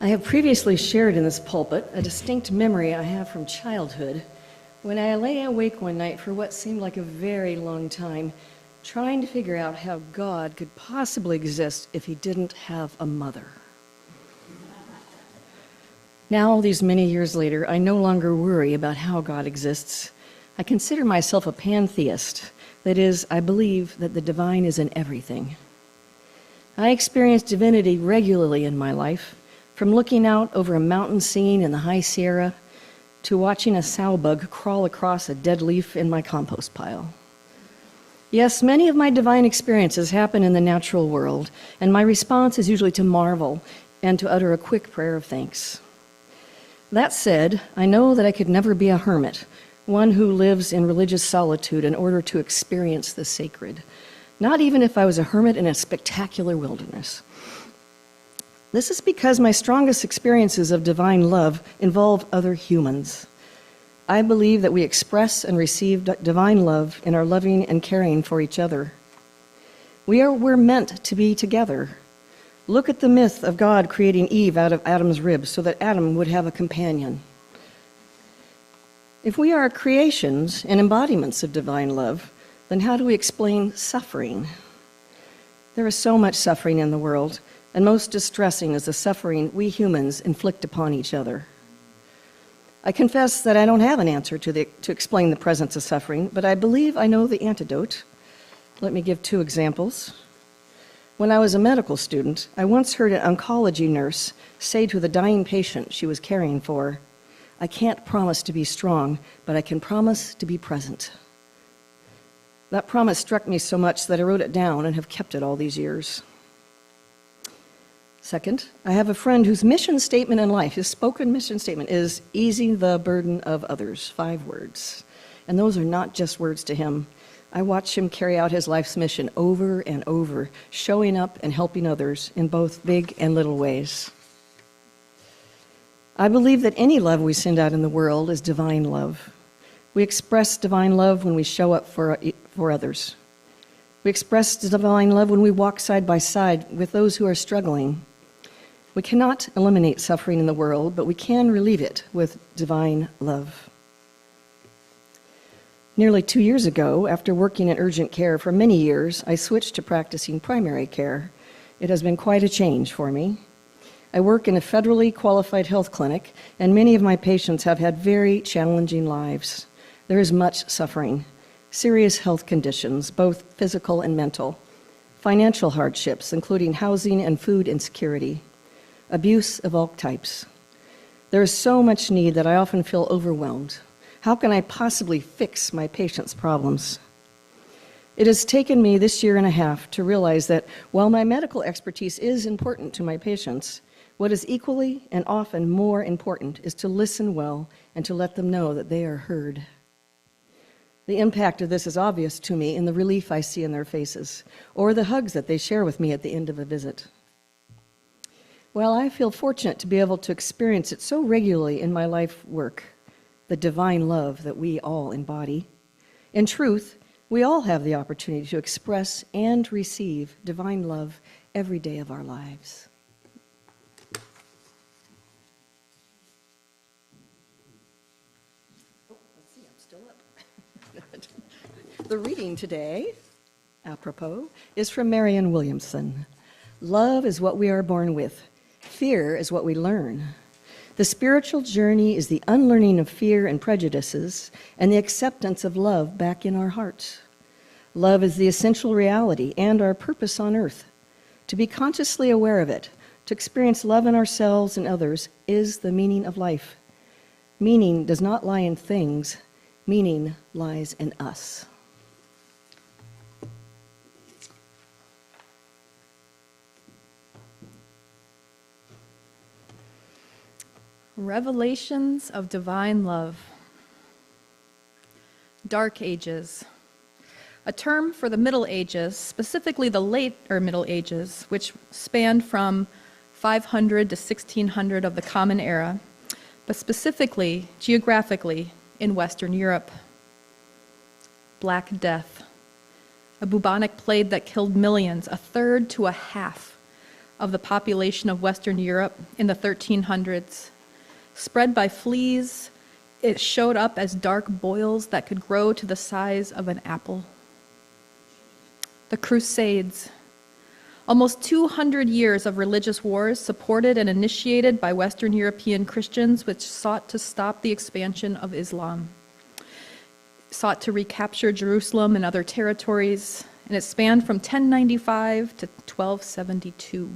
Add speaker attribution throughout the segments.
Speaker 1: I have previously shared in this pulpit a distinct memory I have from childhood when I lay awake one night for what seemed like a very long time, trying to figure out how God could possibly exist if he didn't have a mother. Now, these many years later, I no longer worry about how God exists. I consider myself a pantheist. That is, I believe that the divine is in everything. I experience divinity regularly in my life, from looking out over a mountain scene in the high Sierra to watching a sow bug crawl across a dead leaf in my compost pile. Yes, many of my divine experiences happen in the natural world, and my response is usually to marvel and to utter a quick prayer of thanks. That said, I know that I could never be a hermit, one who lives in religious solitude in order to experience the sacred, not even if I was a hermit in a spectacular wilderness. This is because my strongest experiences of divine love involve other humans. I believe that we express and receive divine love in our loving and caring for each other. We're meant to be together. Look at the myth of God creating Eve out of Adam's ribs so that Adam would have a companion. If we are creations and embodiments of divine love, then how do we explain suffering? There is so much suffering in the world, and most distressing is the suffering we humans inflict upon each other. I confess that I don't have an answer to explain the presence of suffering, but I believe I know the antidote. Let me give 2 examples. When I was a medical student, I once heard an oncology nurse say to the dying patient she was caring for, "I can't promise to be strong, but I can promise to be present." That promise struck me so much that I wrote it down and have kept it all these years. Second, I have a friend whose mission statement in life, his spoken mission statement, is easing the burden of others, 5 words. And those are not just words to him. I watch him carry out his life's mission over and over, showing up and helping others in both big and little ways. I believe that any love we send out in the world is divine love. We express divine love when we show up for others. We express divine love when we walk side by side with those who are struggling. We cannot eliminate suffering in the world, but we can relieve it with divine love. Nearly 2 years ago, after working in urgent care for many years, I switched to practicing primary care. It has been quite a change for me. I work in a federally qualified health clinic, and many of my patients have had very challenging lives. There is much suffering, serious health conditions, both physical and mental, financial hardships, including housing and food insecurity, abuse of all types. There is so much need that I often feel overwhelmed. How can I possibly fix my patients' problems? It has taken me this year and a half to realize that while my medical expertise is important to my patients, what is equally and often more important is to listen well and to let them know that they are heard. The impact of this is obvious to me in the relief I see in their faces, or the hugs that they share with me at the end of a visit. Well, I feel fortunate to be able to experience it so regularly in my life work, the divine love that we all embody. In truth, we all have the opportunity to express and receive divine love every day of our lives. Let's see, I'm still up. The reading today, apropos, is from Marianne Williamson. Love is what we are born with. Fear is what we learn. The spiritual journey is the unlearning of fear and prejudices and the acceptance of love back in our hearts. Love is the essential reality and our purpose on earth. To be consciously aware of it, to experience love in ourselves and others, is the meaning of life. Meaning does not lie in things, meaning lies in us.
Speaker 2: Revelations of Divine Love. Dark Ages. A term for the Middle Ages, specifically the later Middle Ages, which spanned from 500 to 1600 of the Common Era, but specifically, geographically, in Western Europe. Black Death. A bubonic plague that killed millions, a third to a half of the population of Western Europe in the 1300s. Spread by fleas, it showed up as dark boils that could grow to the size of an apple. The Crusades. Almost 200 years of religious wars supported and initiated by Western European Christians, which sought to stop the expansion of Islam, sought to recapture Jerusalem and other territories, and it spanned from 1095 to 1272.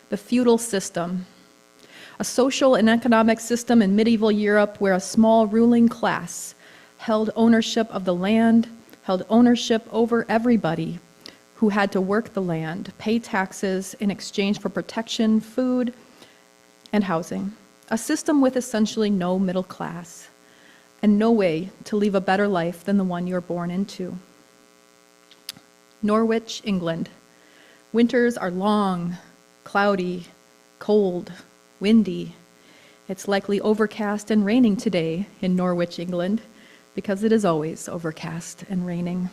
Speaker 2: The feudal system, a social and economic system in medieval Europe where a small ruling class held ownership of the land, held ownership over everybody who had to work the land, pay taxes in exchange for protection, food, and housing. A system with essentially no middle class and no way to live a better life than the one you're born into. Norwich, England. Winters are long, cloudy, cold, windy. It's likely overcast and raining today in Norwich, England, because it is always overcast and raining.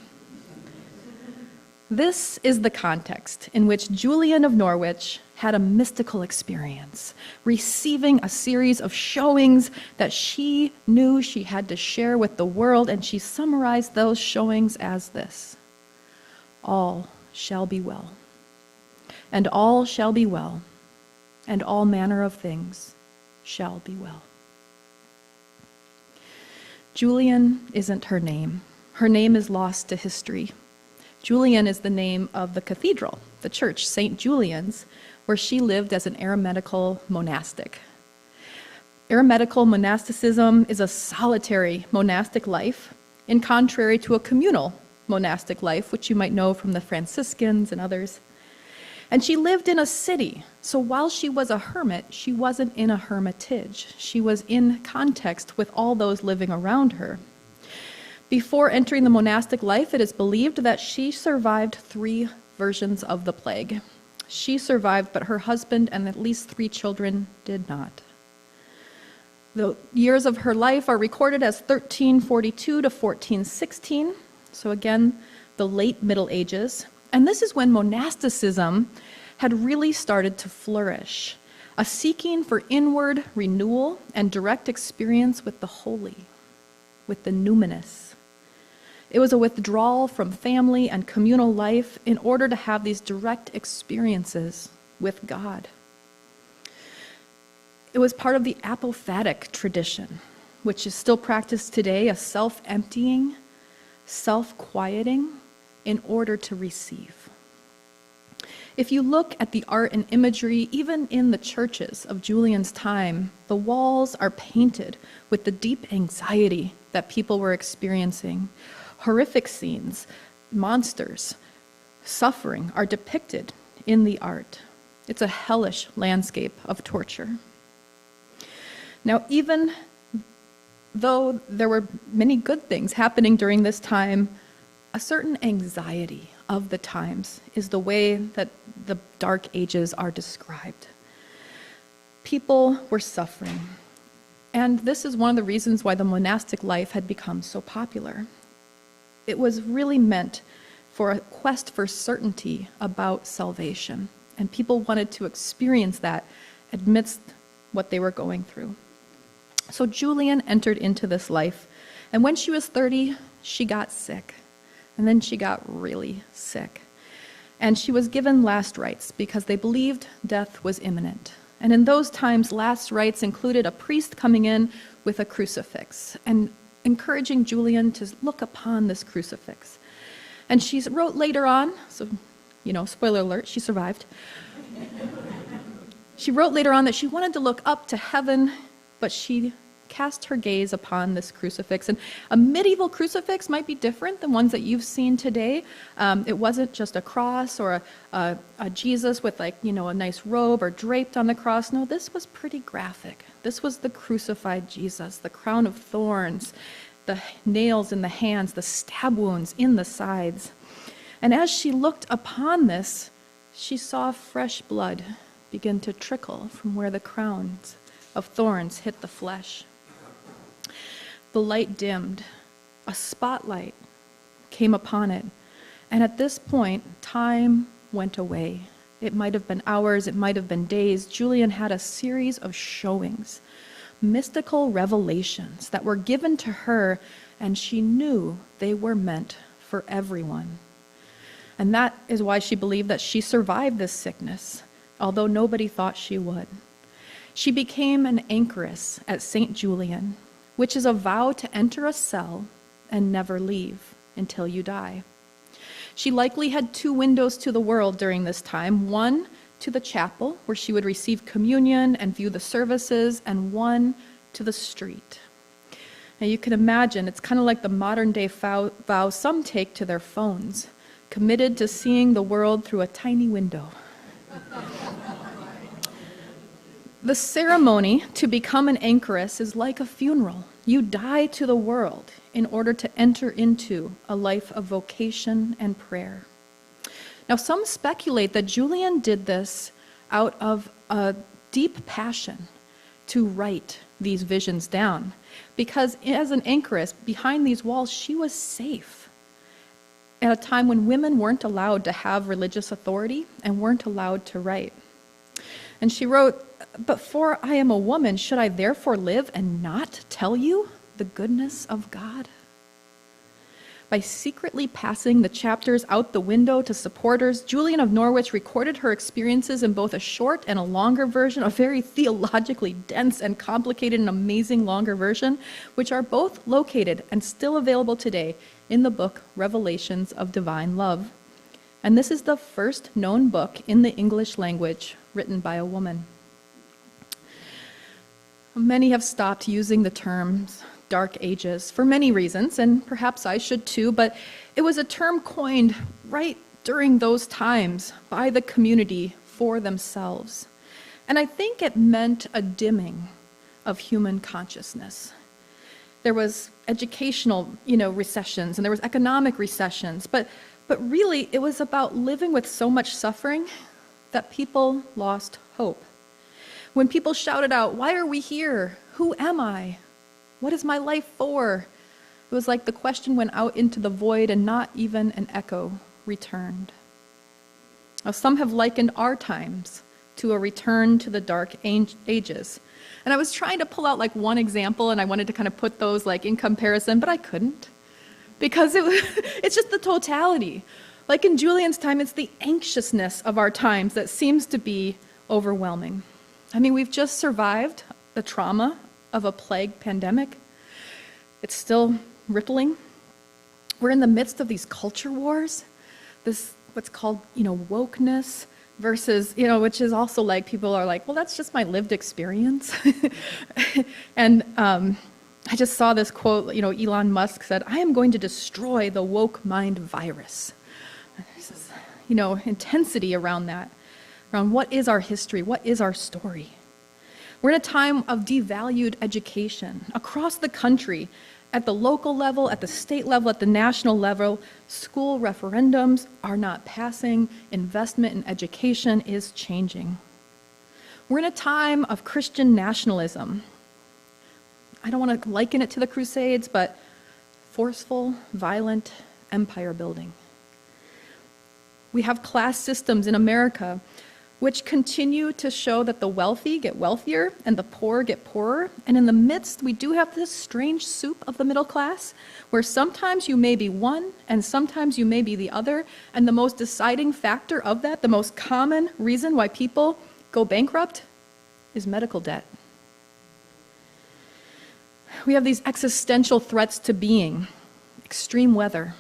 Speaker 2: This is the context in which Julian of Norwich had a mystical experience, receiving a series of showings that she knew she had to share with the world, and she summarized those showings as this: all shall be well, and all shall be well, and all manner of things shall be well. Julian isn't her name. Her name is lost to history. Julian is the name of the cathedral, the church, St. Julian's, where she lived as an eremitical monastic. Eremitical monasticism is a solitary monastic life, in contrary to a communal monastic life, which you might know from the Franciscans and others. And she lived in a city, so while she was a hermit, she wasn't in a hermitage. She was in context with all those living around her. Before entering the monastic life, it is believed that she survived 3 versions of the plague. She survived, but her husband and at least 3 children did not. The years of her life are recorded as 1342 to 1416, so again, the late Middle Ages. And this is when monasticism had really started to flourish, a seeking for inward renewal and direct experience with the holy, with the numinous. It was a withdrawal from family and communal life in order to have these direct experiences with God. It was part of the apophatic tradition, which is still practiced today, a self-emptying, self-quieting in order to receive. If you look at the art and imagery, even in the churches of Julian's time, the walls are painted with the deep anxiety that people were experiencing. Horrific scenes, monsters, suffering are depicted in the art. It's a hellish landscape of torture. Now, even though there were many good things happening during this time, a certain anxiety of the times is the way that the Dark Ages are described. People were suffering, and this is one of the reasons why the monastic life had become so popular. It was really meant for a quest for certainty about salvation, and people wanted to experience that amidst what they were going through. So Julian entered into this life, and when she was 30, she got sick, and then she got really sick. And she was given last rites because they believed death was imminent. And in those times, last rites included a priest coming in with a crucifix and encouraging Julian to look upon this crucifix. And she wrote later on, so, spoiler alert, she survived. She wrote later on that she wanted to look up to heaven, but she cast her gaze upon this crucifix. And a medieval crucifix might be different than ones that you've seen today. It wasn't just a cross or a Jesus with a nice robe or draped on the cross. No, this was pretty graphic. This was the crucified Jesus, the crown of thorns, the nails in the hands, the stab wounds in the sides. And as she looked upon this, she saw fresh blood begin to trickle from where the crowns of thorns hit the flesh. The light dimmed. A spotlight came upon it. And at this point, time went away. It might have been hours, it might have been days. Julian had a series of showings, mystical revelations that were given to her, and she knew they were meant for everyone. And that is why she believed that she survived this sickness, although nobody thought she would. She became an anchoress at St. Julian, which is a vow to enter a cell and never leave until you die. She likely had 2 windows to the world during this time, one to the chapel, where she would receive communion and view the services, and one to the street. Now you can imagine, it's kind of like the modern day vow some take to their phones, committed to seeing the world through a tiny window. The ceremony to become an anchoress is like a funeral. You die to the world in order to enter into a life of vocation and prayer. Now, some speculate that Julian did this out of a deep passion to write these visions down, because as an anchoress, behind these walls, she was safe at a time when women weren't allowed to have religious authority and weren't allowed to write. And she wrote, "But for I am a woman, should I therefore live and not tell you the goodness of God?" By secretly passing the chapters out the window to supporters, Julian of Norwich recorded her experiences in both a short and a longer version, a very theologically dense and complicated and amazing longer version, which are both located and still available today in the book Revelations of Divine Love. And this is the first known book in the English language written by a woman. Many have stopped using the terms Dark Ages for many reasons, and perhaps I should too, but it was a term coined right during those times by the community for themselves. And I think it meant a dimming of human consciousness. There was educational, recessions, and there was economic recessions, but really it was about living with so much suffering that people lost hope. When people shouted out, "Why are we here? Who am I? What is my life for?" It was like the question went out into the void and not even an echo returned. Now, some have likened our times to a return to the Dark Ages. And I was trying to pull out one example, and I wanted to kind of put those in comparison, but I couldn't. Because it's just the totality. Like in Julian's time, it's the anxiousness of our times that seems to be overwhelming. I mean, we've just survived the trauma of a plague pandemic. It's still rippling. We're in the midst of these culture wars, this what's called, wokeness versus, which is also people are well, that's just my lived experience. And I just saw this quote, Elon Musk said, "I am going to destroy the woke mind virus." There's this, intensity around that, around what is our history, what is our story. We're in a time of devalued education across the country, at the local level, at the state level, at the national level. School referendums are not passing. Investment in education is changing. We're in a time of Christian nationalism. I don't want to liken it to the Crusades, but forceful, violent empire building. We have class systems in America which continue to show that the wealthy get wealthier and the poor get poorer. And in the midst, we do have this strange soup of the middle class, where sometimes you may be one and sometimes you may be the other. And the most deciding factor of that, the most common reason why people go bankrupt, is medical debt. We have these existential threats to being: extreme weather,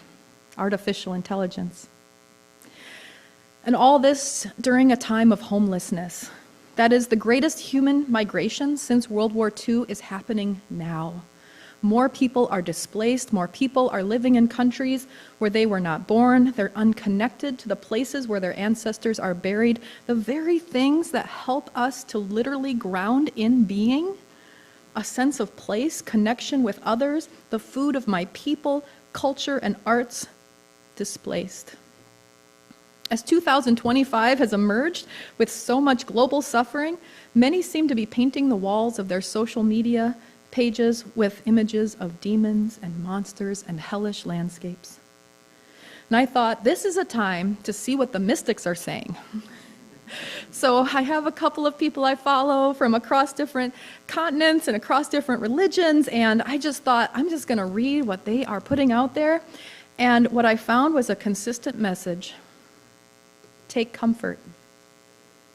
Speaker 2: artificial intelligence. And all this during a time of homelessness. That is, the greatest human migration since World War II is happening now. More people are displaced, more people are living in countries where they were not born, they're unconnected to the places where their ancestors are buried. The very things that help us to literally ground in being, a sense of place, connection with others, the food of my people, culture and arts, displaced. As 2025 has emerged with so much global suffering, many seem to be painting the walls of their social media pages with images of demons and monsters and hellish landscapes. And I thought, this is a time to see what the mystics are saying. So I have a couple of people I follow from across different continents and across different religions, and I just thought, I'm just going to read what they are putting out there. And what I found was a consistent message. Take comfort.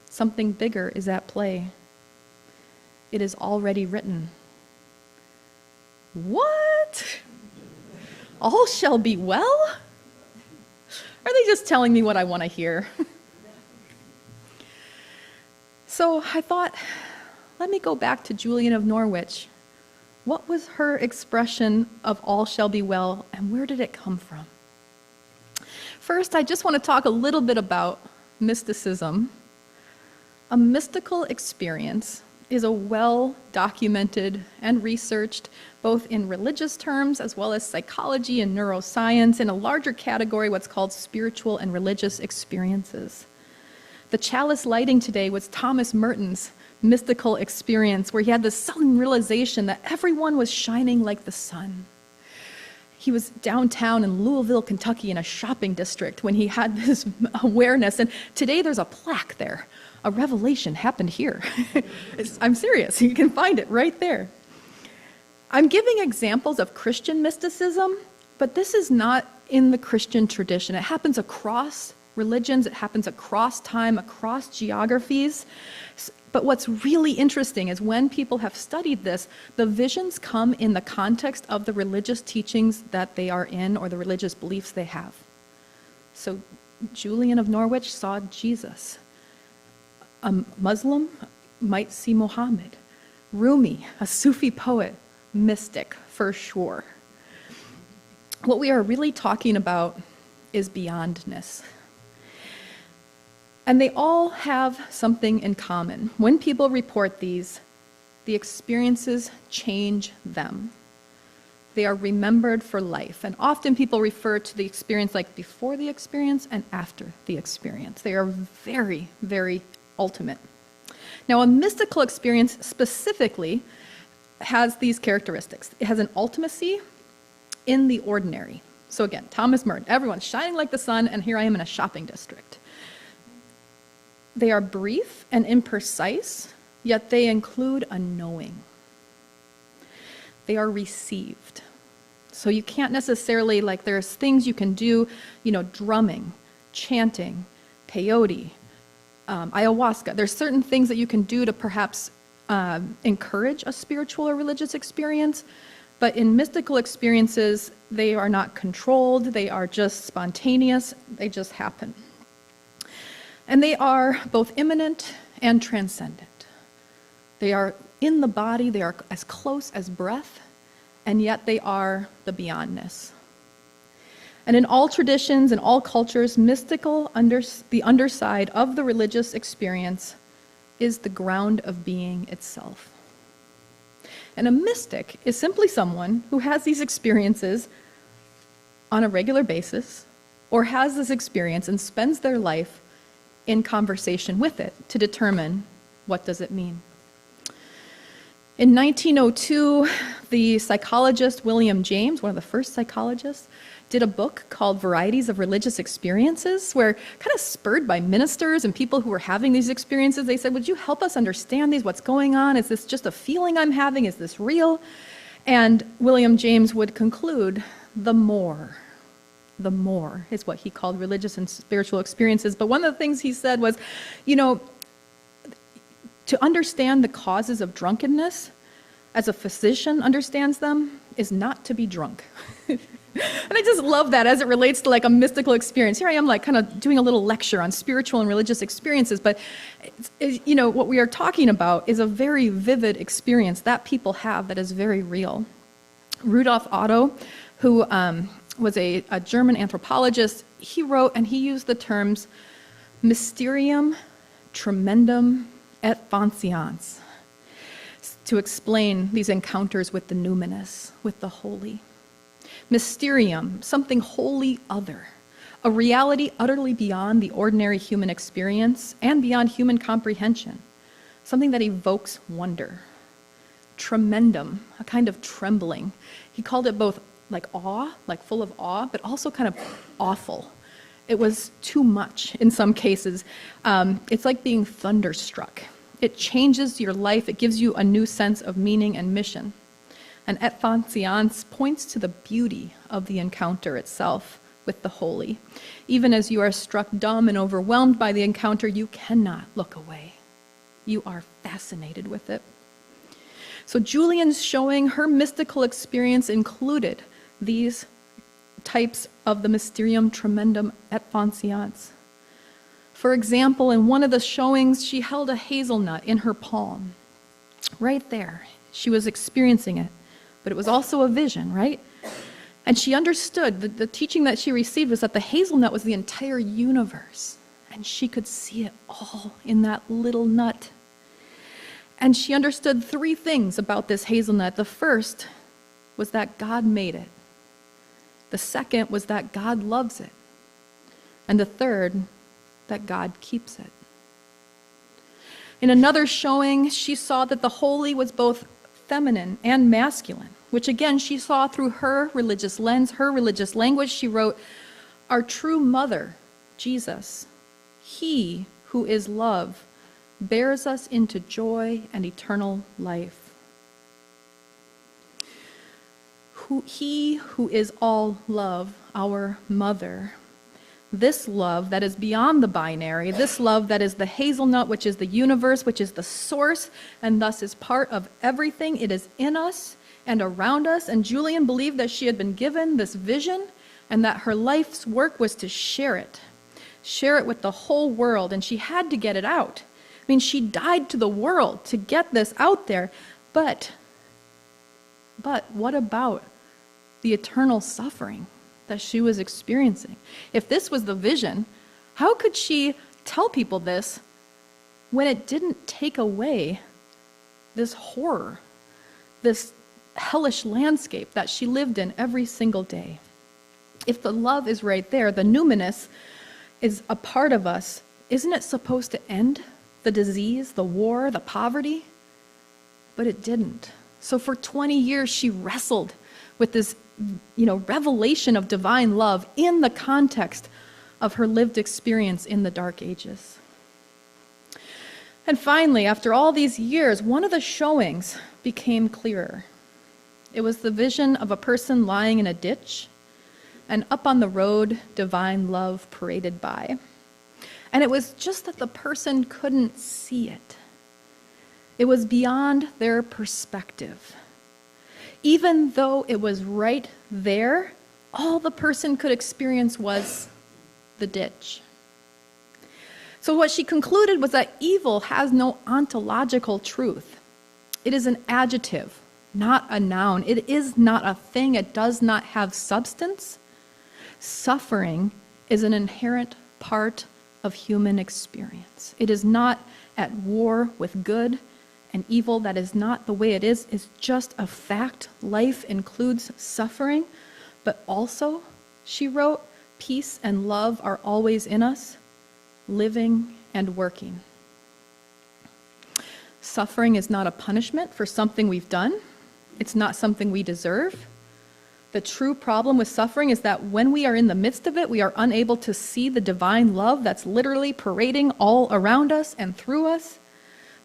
Speaker 2: Something bigger is at play. It is already written. What? All shall be well? Are they just telling me what I want to hear? So I thought, let me go back to Julian of Norwich. What was her expression of all shall be well, and where did it come from? First, I just want to talk a little bit about mysticism. A mystical experience is a well-documented and researched, both in religious terms as well as psychology and neuroscience, in a larger category, what's called spiritual and religious experiences. The chalice lighting today was Thomas Merton's mystical experience, where he had this sudden realization that everyone was shining like the sun. He was downtown in Louisville, Kentucky, in a shopping district when he had this awareness, and today there's a plaque there. A revelation happened here. I'm serious, you can find it right there. I'm giving examples of Christian mysticism, but this is not in the Christian tradition. It happens across religions, it happens across time, across geographies. But what's really interesting is when people have studied this, the visions come in the context of the religious teachings that they are in or the religious beliefs they have. So Julian of Norwich saw Jesus. A Muslim might see Muhammad. Rumi, a Sufi poet, mystic for sure. What we are really talking about is beyondness. And they all have something in common. When people report these, the experiences change them. They are remembered for life. And often people refer to the experience like before the experience and after the experience. They are very, very ultimate. Now, a mystical experience specifically has these characteristics. It has an ultimacy in the ordinary. So again, Thomas Merton, everyone's shining like the sun, and here I am in a shopping district. They are brief and imprecise, yet they include a knowing. They are received. So you can't necessarily, like there's things you can do, drumming, chanting, peyote, ayahuasca. There's certain things that you can do to perhaps encourage a spiritual or religious experience, but in mystical experiences, they are not controlled, they are just spontaneous, they just happen. And they are both immanent and transcendent. They are in the body, they are as close as breath, and yet they are the beyondness. And in all traditions and all cultures, the underside of the religious experience is the ground of being itself. And a mystic is simply someone who has these experiences on a regular basis, or has this experience and spends their life in conversation with it to determine what does it mean. In 1902, the psychologist William James, one of the first psychologists, did a book called Varieties of Religious Experiences, where kind of spurred by ministers and people who were having these experiences, they said, would you help us understand these? What's going on? Is this just a feeling I'm having? Is this real? And William James would conclude, the more is what he called religious and spiritual experiences. But one of the things he said was, to understand the causes of drunkenness, as a physician understands them, is not to be drunk. And I just love that as it relates to like a mystical experience. Here I am like kind of doing a little lecture on spiritual and religious experiences, but what we are talking about is a very vivid experience that people have that is very real. Rudolf Otto, who was a German anthropologist, he wrote and he used the terms mysterium, tremendum, et fancians to explain these encounters with the numinous, with the holy. Mysterium, something wholly other, a reality utterly beyond the ordinary human experience and beyond human comprehension, something that evokes wonder. Tremendum, a kind of trembling. He called it both like awe, like full of awe, but also kind of awful. it was too much in some cases. It's like being thunderstruck. It changes your life. It gives you a new sense of meaning and mission. And Et Fonciance points to the beauty of the encounter itself with the holy. Even as you are struck dumb and overwhelmed by the encounter, you cannot look away. You are fascinated with it. So Julian's showing, her mystical experience included these types of the Mysterium Tremendum et Fonciance. For example, in one of the showings, she held a hazelnut in her palm. Right there. She was experiencing it. But it was also a vision, right? And she understood, the teaching that she received was that the hazelnut was the entire universe. And she could see it all in that little nut. And she understood 3 things about this hazelnut. The first was that God made it. The second was that God loves it. And the third, that God keeps it. In another showing, she saw that the holy was both feminine and masculine, which again she saw through her religious lens, her religious language. She wrote, "Our true mother, Jesus, he who is love, bears us into joy and eternal life. He who is all love, our mother, this love that is beyond the binary, this love that is the hazelnut, which is the universe, which is the source, and thus is part of everything. It is in us and around us." And Julian believed that she had been given this vision and that her life's work was to share it with the whole world, and she had to get it out. I mean, she died to the world to get this out there, but what about the eternal suffering that she was experiencing? If this was the vision, how could she tell people this when it didn't take away this horror, this hellish landscape that she lived in every single day? If the love is right there, the numinous is a part of us, isn't it supposed to end the disease, the war, the poverty? But it didn't. So for 20 years, she wrestled with this revelation of divine love in the context of her lived experience in the Dark Ages. And finally, after all these years, one of the showings became clearer. It was the vision of a person lying in a ditch, and up on the road, divine love paraded by. And it was just that the person couldn't see it. It was beyond their perspective. Even though it was right there, all the person could experience was the ditch. So what she concluded was that evil has no ontological truth. It is an adjective, not a noun. It is not a thing. It does not have substance. Suffering is an inherent part of human experience. It is not at war with good and evil. That is not the way it is. It's just a fact. Life includes suffering, but also, she wrote, peace and love are always in us, living and working. Suffering is not a punishment for something we've done. It's not something we deserve. The true problem with suffering is that when we are in the midst of it, we are unable to see the divine love that's literally parading all around us and through us.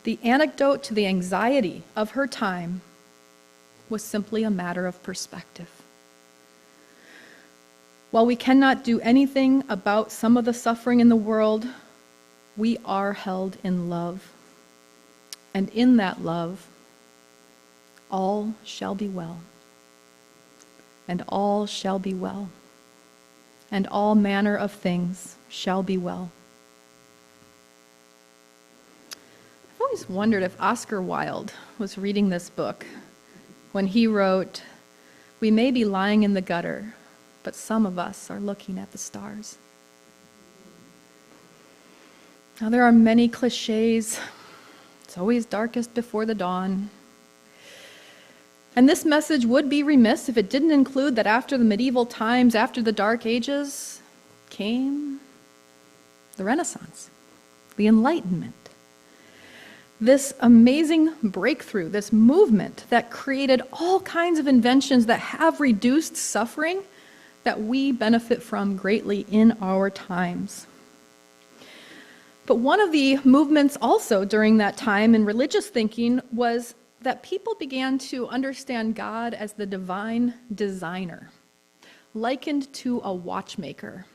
Speaker 2: The antidote to the anxiety of her time was simply a matter of perspective. While we cannot do anything about some of the suffering in the world, we are held in love. And in that love, all shall be well. And all shall be well. And all manner of things shall be well. I've always wondered if Oscar Wilde was reading this book when he wrote, "We may be lying in the gutter, but some of us are looking at the stars." Now, there are many cliches. It's always darkest before the dawn. And this message would be remiss if it didn't include that after the medieval times, after the Dark Ages, came the Renaissance, the Enlightenment. This amazing breakthrough, this movement that created all kinds of inventions that have reduced suffering that we benefit from greatly in our times. But one of the movements also during that time in religious thinking was that people began to understand God as the divine designer, likened to a watchmaker.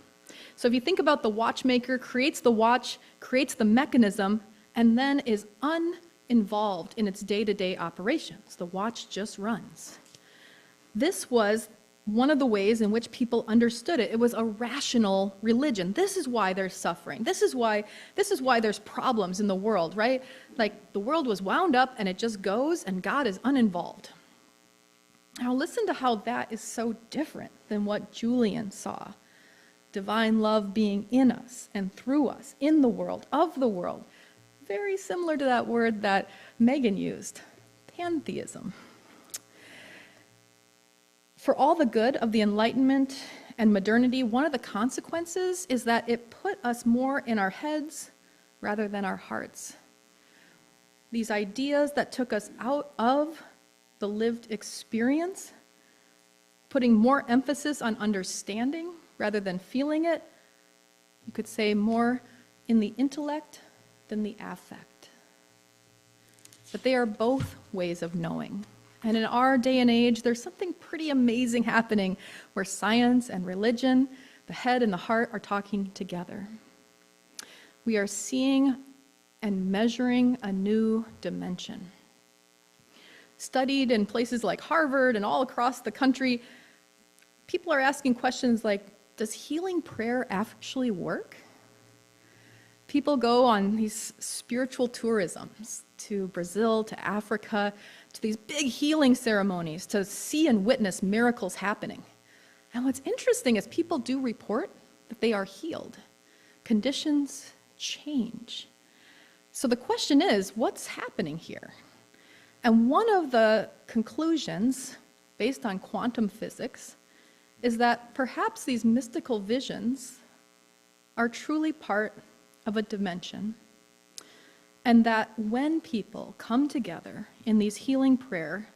Speaker 2: So if you think about the watchmaker, creates the watch, creates the mechanism, and then is uninvolved in its day-to-day operations. The watch just runs. This was one of the ways in which people understood it. It was a rational religion. This is why there's suffering. This is why there's problems in the world, right? Like the world was wound up and it just goes and God is uninvolved. Now listen to how that is so different than what Julian saw. Divine love being in us and through us, in the world, of the world. Very similar to that word that Megan used, pantheism. For all the good of the Enlightenment and modernity, one of the consequences is that it put us more in our heads rather than our hearts. These ideas that took us out of the lived experience, putting more emphasis on understanding rather than feeling it, you could say more in the intellect than the affect. But they are both ways of knowing. And in our day and age, there's something pretty amazing happening where science and religion, the head and the heart, are talking together. We are seeing and measuring a new dimension. Studied in places like Harvard and all across the country, people are asking questions like, does healing prayer actually work? People go on these spiritual tourisms to Brazil, to Africa, to these big healing ceremonies to see and witness miracles happening. And what's interesting is people do report that they are healed. Conditions change. So the question is, what's happening here? And one of the conclusions, based on quantum physics, is that perhaps these mystical visions are truly part of a dimension, and that when people come together in these healing prayer,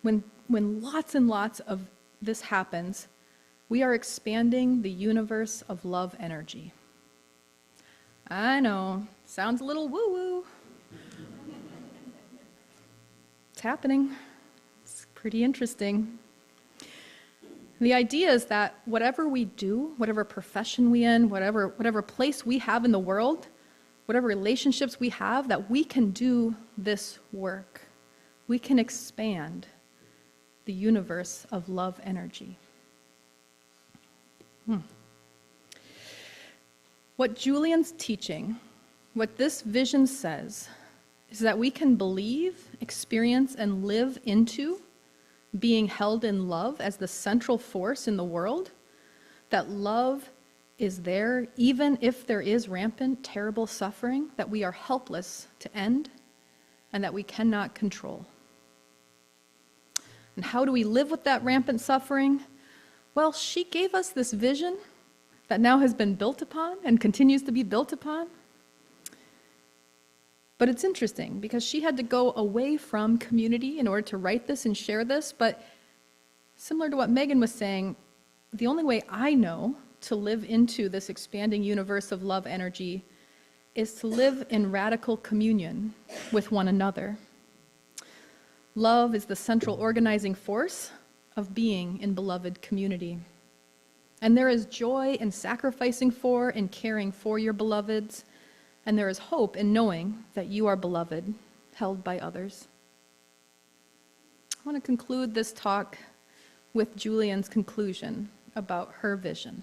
Speaker 2: when lots and lots of this happens, we are expanding the universe of love energy. I know, sounds a little woo-woo. It's happening. It's pretty interesting. The idea is that whatever we do, whatever profession we in, whatever place we have in the world, whatever relationships we have, that we can do this work. We can expand the universe of love energy. What Julian's teaching, what this vision says, is that we can believe, experience, and live into being held in love as the central force in the world, that love is there even if there is rampant, terrible suffering that we are helpless to end and that we cannot control. And how do we live with that rampant suffering? Well, she gave us this vision that now has been built upon and continues to be built upon. But it's interesting because she had to go away from community in order to write this and share this. But similar to what Megan was saying, the only way I know to live into this expanding universe of love energy is to live in radical communion with one another. Love is the central organizing force of being in beloved community. And there is joy in sacrificing for and caring for your beloveds, and there is hope in knowing that you are beloved, held by others. I want to conclude this talk with Julian's conclusion about her vision.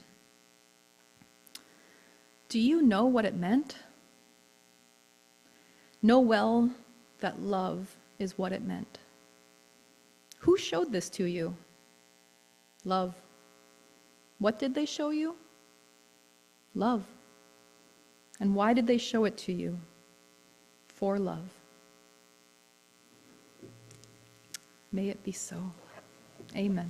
Speaker 2: Do you know what it meant? Know well that love is what it meant. Who showed this to you? Love. What did they show you? Love. And why did they show it to you? For love. May it be so. Amen.